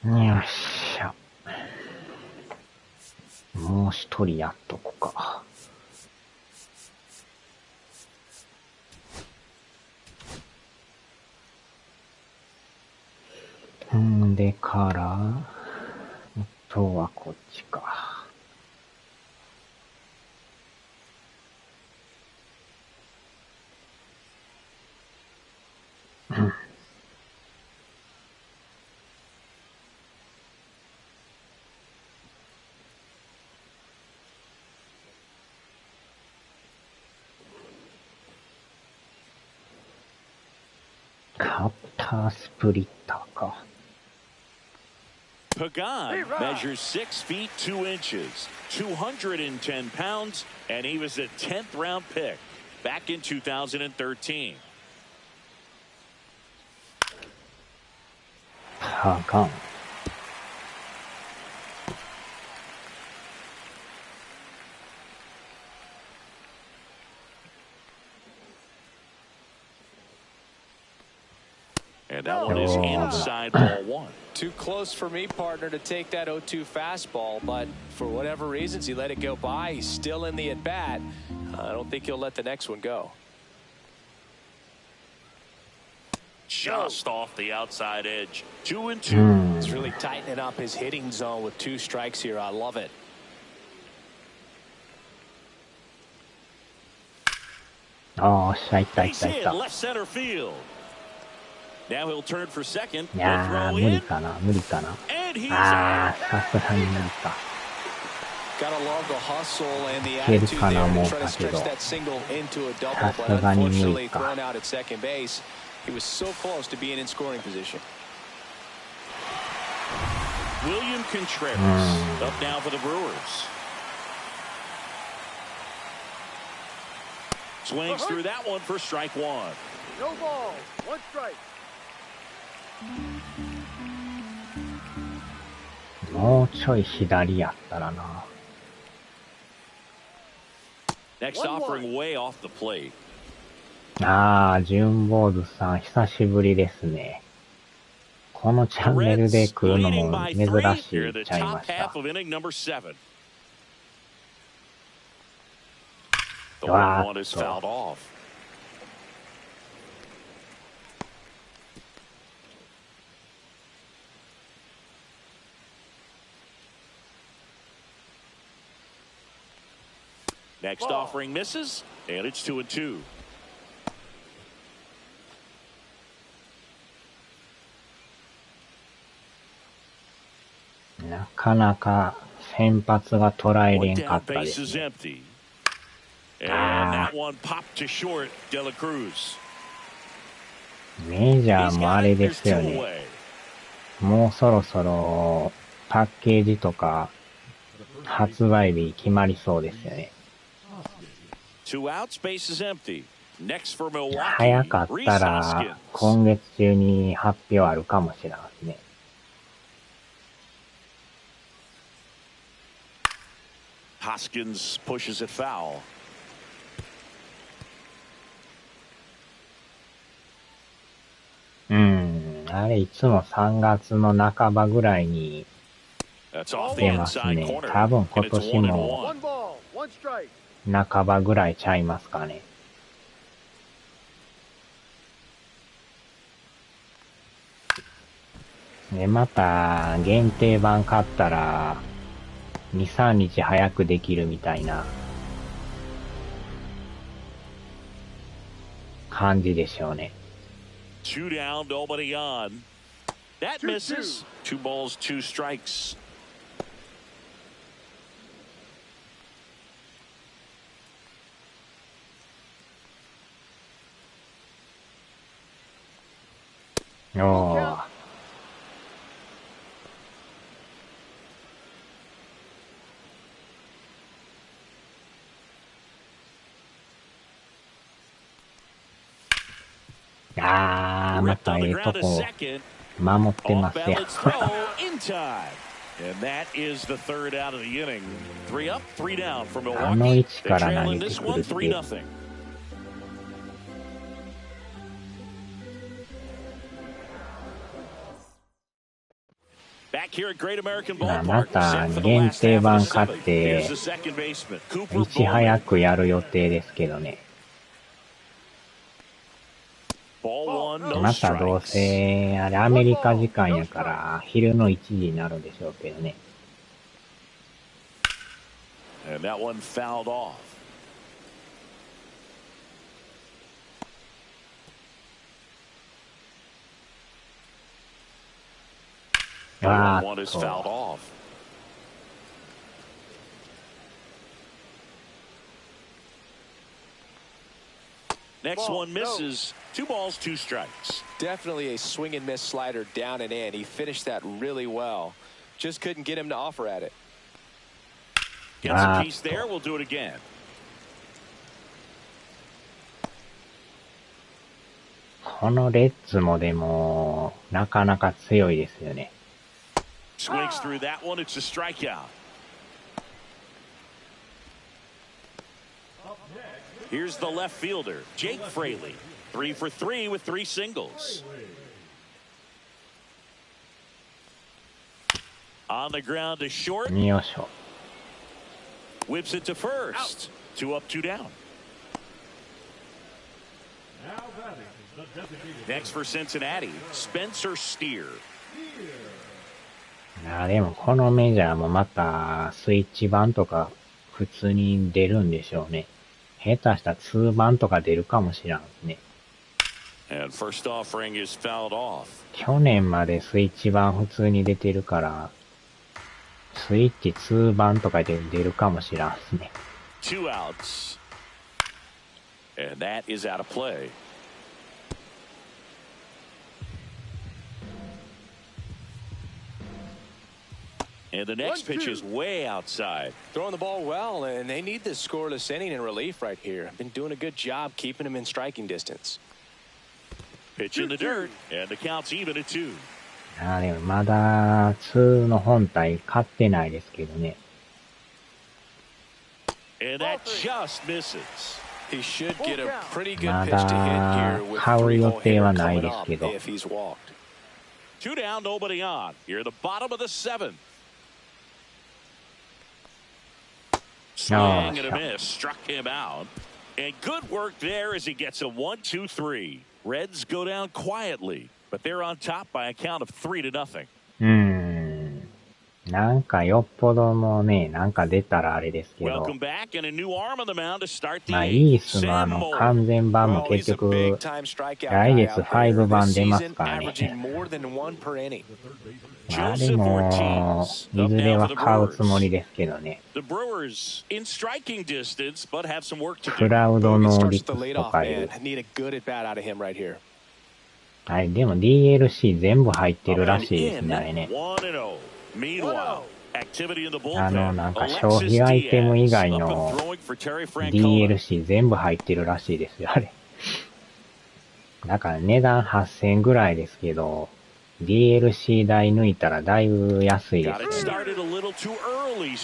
よっしゃ。もう一人やっとこか。でから、あとはこっちか。カッタースプリッターか。Pagan measures 6 feet 2 inches, 210 pounds, and he was a 10th round pick back in 2013. パガン。And that one is inside ball one. Too close for me, partner, to take that 0-2 fastball, but for whatever reasons, he let it go by. He's still in the at-bat. I don't think he'll let the next one go. Just off the outside edge. 2-2. He's really tightening up his hitting zone with 2 strikes here. I love it. Oh, いった。 Left center field. Now he'll turn for second. いやー、無理かな。And he's あー、さすがに無理か。 Gotta love the hustle and the いける attitude かな there 思 to っ try to たけ stretch ど。 that single into a double, さ but すがに無 unfortunately 理か。 thrown out at second base. He was so close to being in scoring position. William Contreras up now for the Brewers. Swings through that one for strike one. No ball. 1 strike. もうちょい左やったらな。 Next offering way off the plate. あー、純坊主さん、久しぶりですね。このチャンネルで来るのも珍しいちゃいました。わーっと。Next offering misses, and it's 2-2. なかなか先発が捉えれんかったですね。メジャーもあれですよね。もうそろそろパッケージとか発売日決まりそうですよね。早かったら今月中に発表あるかもしれないですね。Hoskins pushes it foul. あれいつも3月の半ばぐらいに出ますね。多分今年も半ばぐらいちゃいますかね。で、また限定版買ったら2、3日早くできるみたいな感じでしょうね。2 down, nobody on. That misses. 2 balls, 2 strikes. Oh. Ah, またええとこ守ってますやん。あの位置から投げてくるって。また限定版買っていち早くやる予定ですけどね。1, no またどう strikes. せ、あれアメリカ時間やから、昼の1時になるんでしょうけどね。And that one fouled off. The 1 is fouled off. Next one misses. 2 balls, 2 strikes. Definitely a swing and miss slider down and in. He finished that really well. Just couldn't get him to offer at it. Gets a piece there. We'll do it again. このレッズもでも、なかなか強いですよね。Swings through that one. It's a strikeout. Here's the left fielder, Jake Fraley. 3 for 3 with 3 singles. On the ground to short. よいしょ。Whips it to first. 2 up, 2 down. Next for Cincinnati, Spencer Steer. でもこのメジャーもまたスイッチ版とか普通に出るんでしょうね。下手したら2版とか出るかもしれんですね。And first offering is fouled off. 去年までスイッチ版普通に出てるから、スイッチ2版とかで出るかもしれんですね。2 outs. And that is out of play. And the next pitch is way outside. Throwing the ball well, and they need this scoreless inning in relief right here. Been doing a good job keeping him in striking distance. Pitch in the dirt, and the count's even at 2. でもまだ2の本体買ってないですけどね。And that just misses. He should get a pretty good ま pitch to hit だ here with 買う 3 予 hole 定 hitter はない coming です up けど。 if he's walked. 2 down, nobody on. Here at the bottom of the 7th. Swing and a miss, struck him out. And good work there as he gets a 1-2-3. Reds go down quietly, but they're on top by a count of 3-0. なんかよっぽどのね、なんか出たらあれですけど。Welcome back and a new arm on the mound to start the まあ、 8th. イースの完全版も結局、来月5版出ますからね。まあでも、いずれは買うつもりですけどね。クラウドのリップスとかいう。はい、でも DLC 全部入ってるらしいですね、あれね。なんか消費アイテム以外の DLC 全部入ってるらしいですよ、あれ。だから値段8000円ぐらいですけど、DLC 代抜いたらだいぶ安いですよね。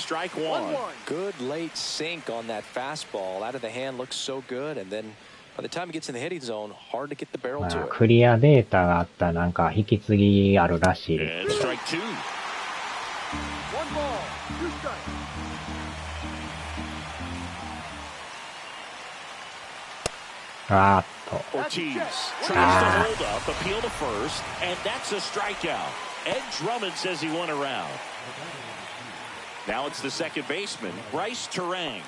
Good late sink on that fastball. Out of the hand looks so good, and then by the time it gets in the hitting zone, hard to get the barrel to it. クリアデータがあったなんか引き継ぎあるらしいです。Ortiz tries to hold up, appeal to first, and that's a strikeout. Ed Drummond says he won a round. Now it's the second baseman, Bryce Terang.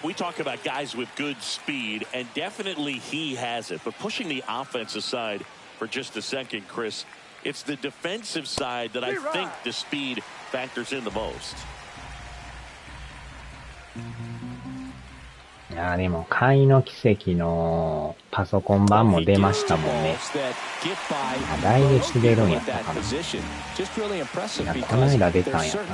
We talk about guys with good speed, and definitely he has it. But pushing the offense aside for just a second, Chris, it's the defensive side that I think the speed factors in the most. いやでも、貝の奇跡のパソコン版も出ましたもんね。来月出るんやったかな。いや、この間出たんやったか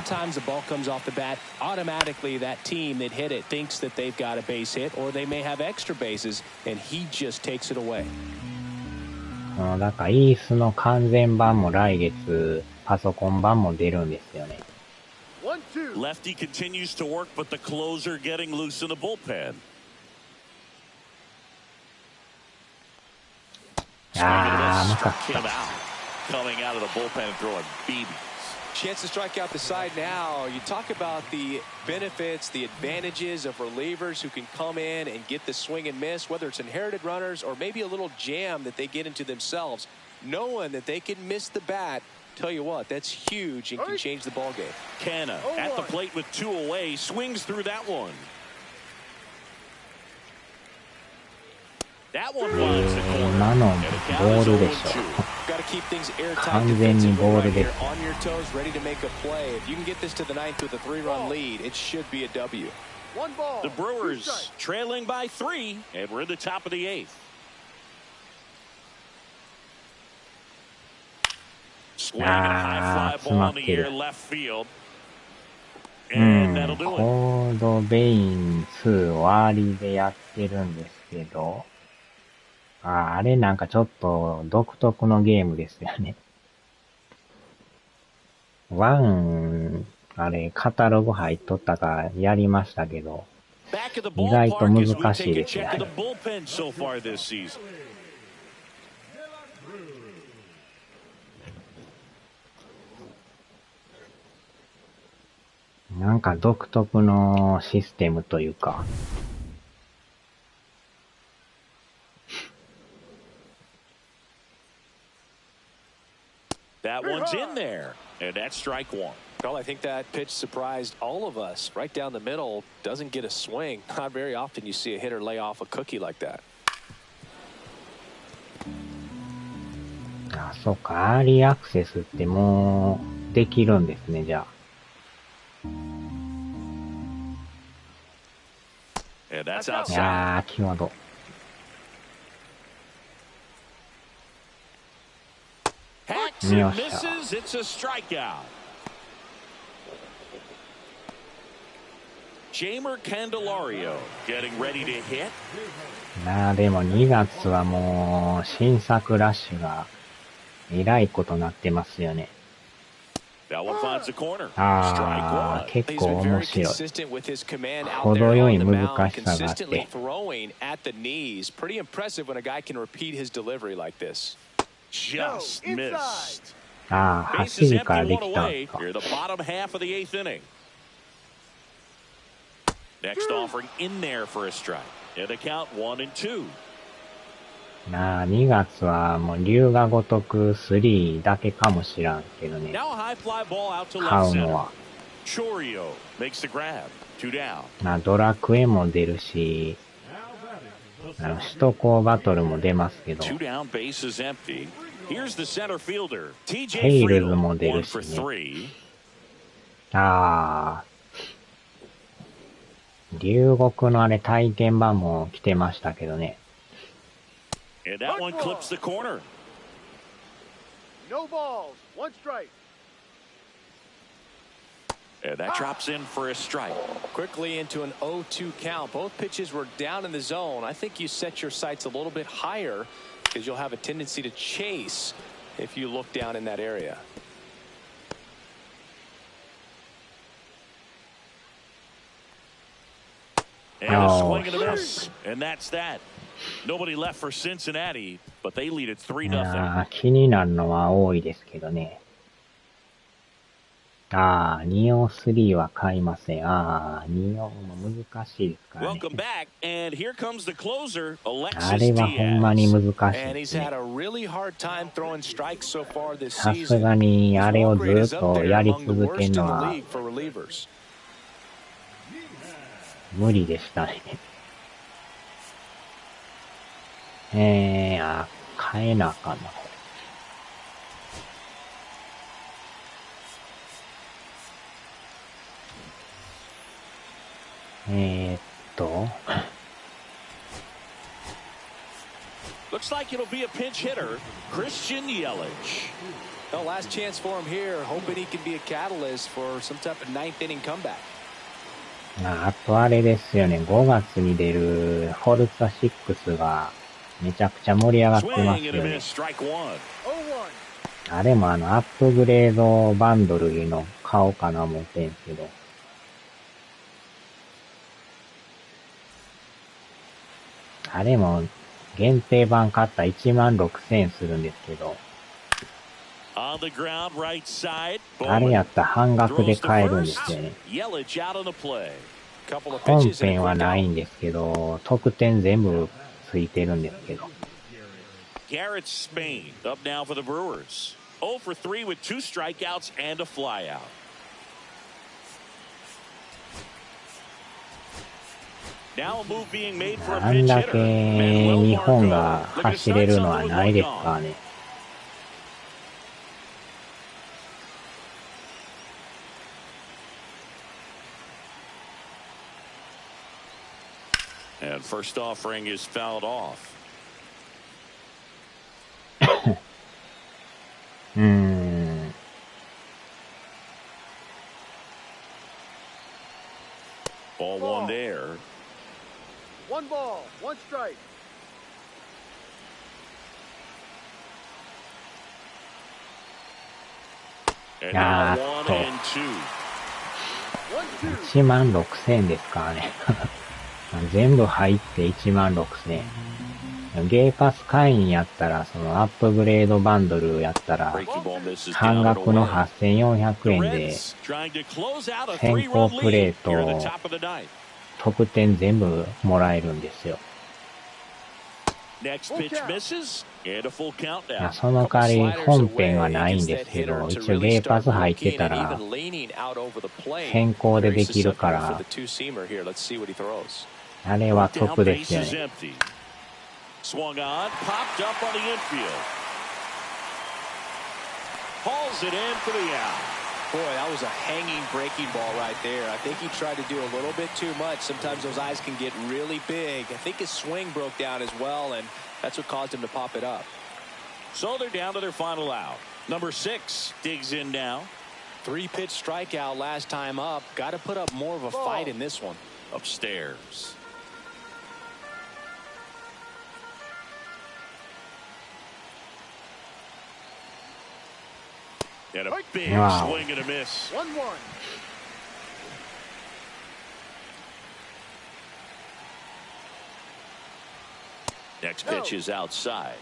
な。だから、イースの完全版も来月、パソコン版も出るんですよね。Lefty continues to work, but the closer getting loose in the bullpen. Ah, struck him out, coming out of the bullpen and throwing BBs. Chance to strike out the side now. You talk about the benefits, the advantages of relievers who can come in and get the swing and miss, whether it's inherited runners or maybe a little jam that they get into themselves. Knowing that they can miss the bat, tell you what, that's huge and can change the ball game. Canna at the plate with 2 away, swings through that one. That one finds the corner. 今のボールでしょ。Got to keep things airtight 完全にボールです。 on your toes, ready to make a play. If you can get this to the ninth with a 3-run lead, it should be a W. One ball. The Brewers trailing by 3, and we're in the top of the 8th. Swing a high fly ball in the air left field. And that'll do it. コードベイン2終わりでやってるんですけど、あれなんかちょっと独特のゲームですよね。1、あれカタログ入っとったからやりましたけど、意外と難しいですね。なんか独特のシステムというか。That one's in there, and that's strike 1. Well, I think that pitch surprised all of us. Right down the middle, doesn't get a swing. Not very often you see a hitter lay off a cookie like that. あ、そうか。アーリーアクセスってもうできるんですね、じゃあ。And that's outside. いやー、際ど。Hacks and misses. It's a strikeout. Jamer Candelario getting ready to hit. なあ、でも2月はもう新作ラッシュがえらいことなってますよね。ああ、結構面白い。程よい難しさがあって。ああ、走りからできたんか。Next offering in there for a strike. And a count 1-2. なあ、2月はもう龍が如く3だけかもしらんけどね。買うのは。まあ、ドラクエも出るし、首都高バトルも出ますけど、ヘイルズも出るしね。ああ、龍国のあれ体験版も来てましたけどね。And that one clips the corner. No balls. One strike. And that drops in for a strike. Quickly into an 0-2 count. Both pitches were down in the zone. I think you set your sights a little bit higher because you'll have a tendency to chase if you look down in that area. And a swing and a miss. And that's that. Nobody left for Cincinnati, but they lead it 3-0. 気になるのは多いですけどね。ああ、ニオ3は買いません。ああ、ニオも難しいですからね。あれはほんまに難しいですね。さすがにあれをずっとやり続けるのは無理でしたね。あ、変えなあかんな。Looks like it'll be a pinch hitter, Christian Yelich. Well, last chance for him here, hoping he can be a catalyst for some type of ninth inning comeback. あとあれですよね、5月に出るフォルツァ6がめちゃくちゃ盛り上がってますよね。あれもアップグレードバンドルいうの買おうかな思ってんすけど。あれも限定版買ったら16,000円するんですけど、On the ground, right side. あれやったら半額で買えるんですよね。本編はないんですけど、特典全部ついてるんですけど。Garrett Spain up now for the Brewers. 0 for 3 with 2 strikeouts and a flyout. Now a move being made for a あん pinch だ hitter. け日本が走れるのはないですからね。And first offering is fouled off. Ball one there. 1 ball, 1 strike. And now 1 and 2. 16,000ですからね。全部入って16,000。ゲーパス会員やったら、そのアップグレードバンドルやったら、半額の8,400円で、先行プレーと特典全部もらえるんですよ。その代わり本編はないんですけど、一応ゲーパス入ってたら、先行でできるから、あれは得ですよね。Swung on, popped up on the infield. Hauls it in for the out. Boy, that was a hanging breaking ball right there. I think he tried to do a little bit too much. Sometimes those eyes can get really big. I think his swing broke down as well, and that's what caused him to pop it up. So they're down to their final out. Number 6 digs in now. 3-pitch strikeout last time up. Got to put up more of a fight in this one. Upstairs. And a big swing and a miss. 1-1. Next pitch is outside.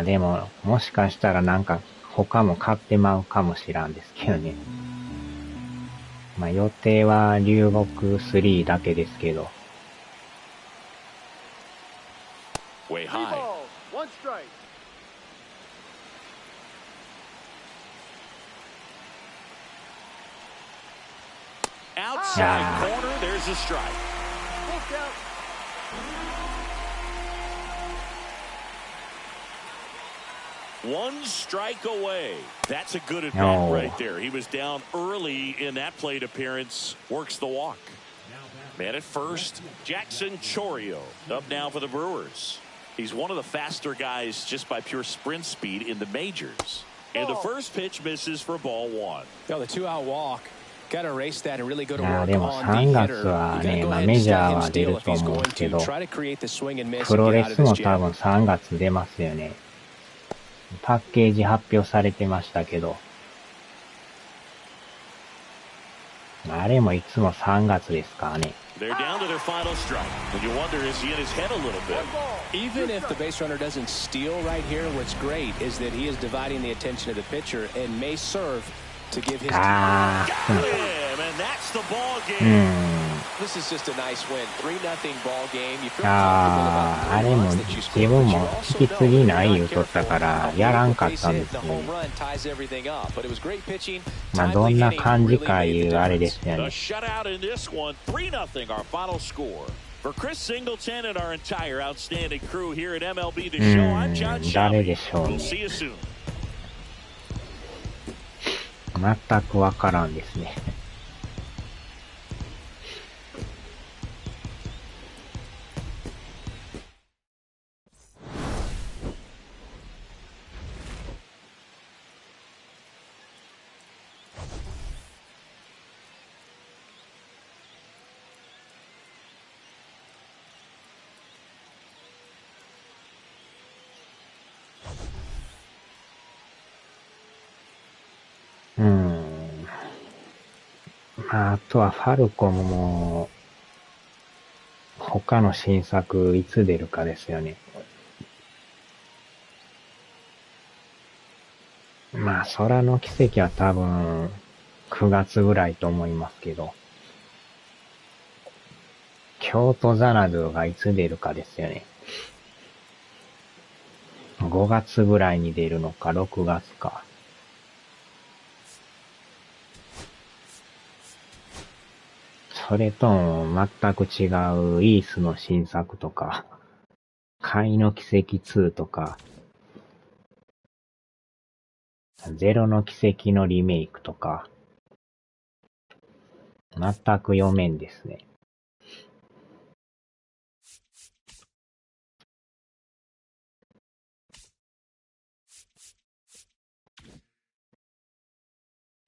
でも、もしかしたらなんか他も買ってまうかもしらんですけどね。まあ予定は龍谷3だけですけど。Way high. 1 strike. Outside corner, there's a strike. Full count. One strike away. That's a good at bat right there. He was down early in that plate appearance. Works the walk. Man at first, Jackson Chorio up now for the Brewers. He's one of the faster guys just by pure sprint speed in the majors. And the first pitch misses for ball 1. The 2-out walk. Got to erase that and really go to いや work でも on 3 the 月 hitter. は You got to ね、go まあ ahead メ and ジャー step は him 出 still る if と he's 思うんで going すけ to ど、 try to create the swing and miss プロ and レ get out ス of も this 多 jam. 分3月出ますよね。パッケージ発表されてましたけど、あれもいつも3月ですからね。They're down to their final strike. And you wonder, is he in his head a little bit? Even if the base runner doesn't steal right here, what's great is that he is dividing the attention of the pitcher and may serve to give his team. Got him, and that's the ball game. This is just a nice win. 3-0 ball game. You feel あれも自分も引き継ぎない言うとったからやらんかったんですよね。まあどんな感じかいうあれですよね。The shutout in this one, 3-0 our final score. For Chris Singleton and our entire outstanding crew here at MLB The Show, I'm John Shelby. We'll see you soon. 全くわからんですね。あとはファルコムも他の新作いつ出るかですよね。まあ、空の奇跡は多分、9月ぐらいと思いますけど、京都ザナドゥがいつ出るかですよね。5月ぐらいに出るのか、6月か。それとも全く違うイースの新作とか、貝の奇跡2とか、ゼロの奇跡のリメイクとか、全く読めんですね。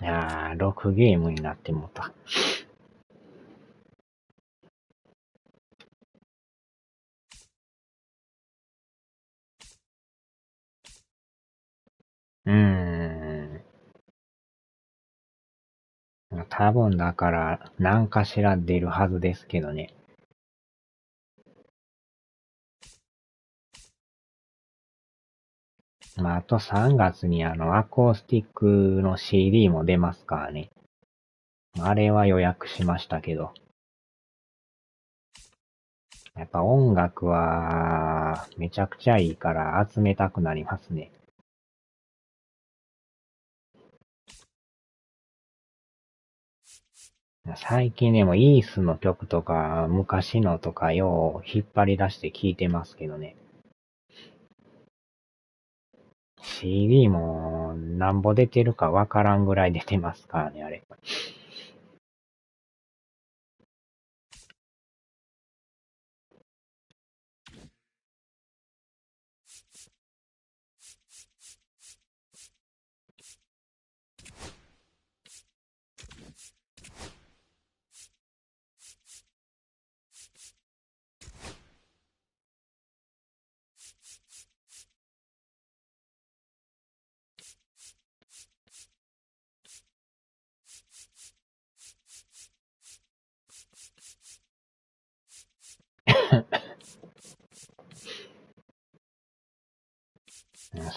いやー、6ゲームになってもた。うーん。多分だから、何かしら出るはずですけどね。まあ、あと3月にアコースティックの CD も出ますからね。あれは予約しましたけど。やっぱ音楽は、めちゃくちゃいいから集めたくなりますね。最近でもイースの曲とか、昔のとかよう引っ張り出して聴いてますけどね。CD もなんぼ出てるかわからんぐらい出てますからね、あれ。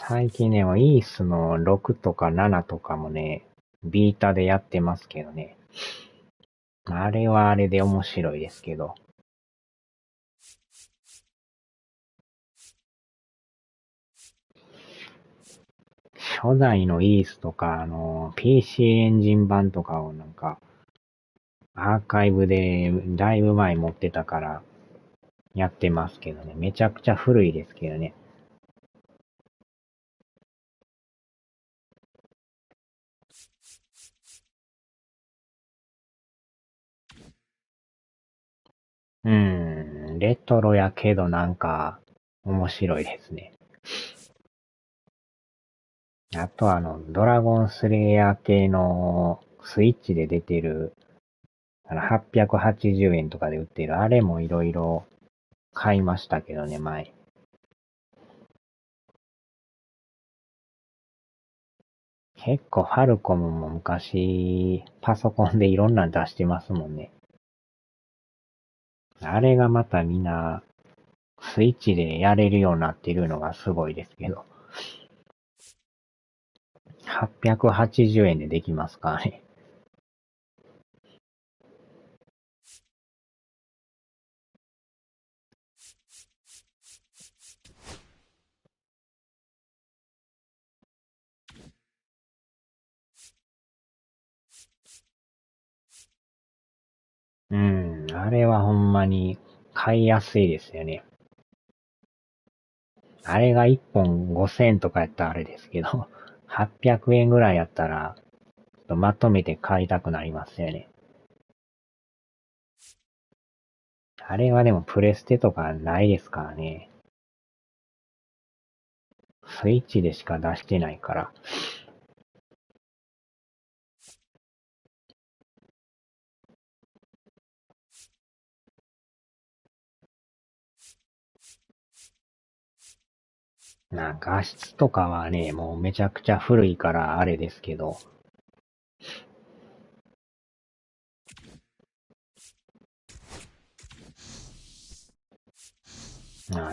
最近でもイースの6とか7とかもね、ビータでやってますけどね。あれはあれで面白いですけど。初代のイースとか、PC エンジン版とかをなんか、アーカイブでだいぶ前持ってたからやってますけどね。めちゃくちゃ古いですけどね。レトロやけどなんか面白いですね。あとドラゴンスレイヤー系のスイッチで出てる、880円とかで売ってる、あれもいろいろ買いましたけどね、前。結構ファルコムも昔、パソコンでいろんなの出してますもんね。あれがまたみんな、スイッチでやれるようになってるのがすごいですけど。880円でできますからね。あれはほんまに買いやすいですよね。あれが1本5000とかやったらあれですけど、800円ぐらいやったら、まとめて買いたくなりますよね。あれはでもプレステとかないですからね。スイッチでしか出してないから。画質とかはね、もうめちゃくちゃ古いからあれですけど。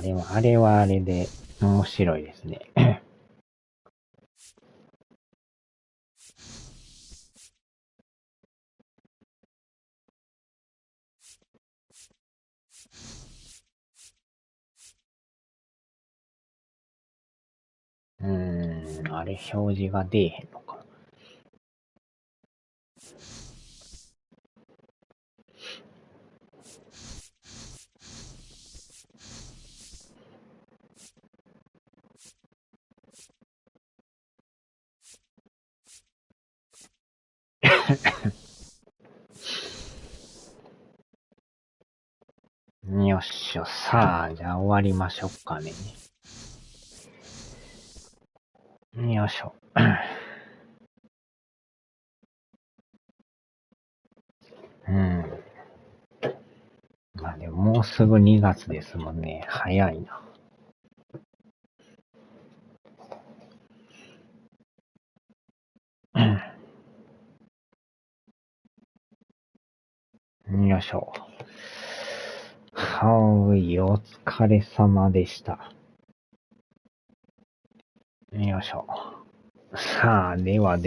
でもあれはあれで面白いですね。あれ表示が出えへんのか。よっしょ。さあ、じゃあ終わりましょうかね。よいしょ。まあでももうすぐ2月ですもんね。早いな。よいしょ。お疲れ様でした。よいしょ。さあ、では。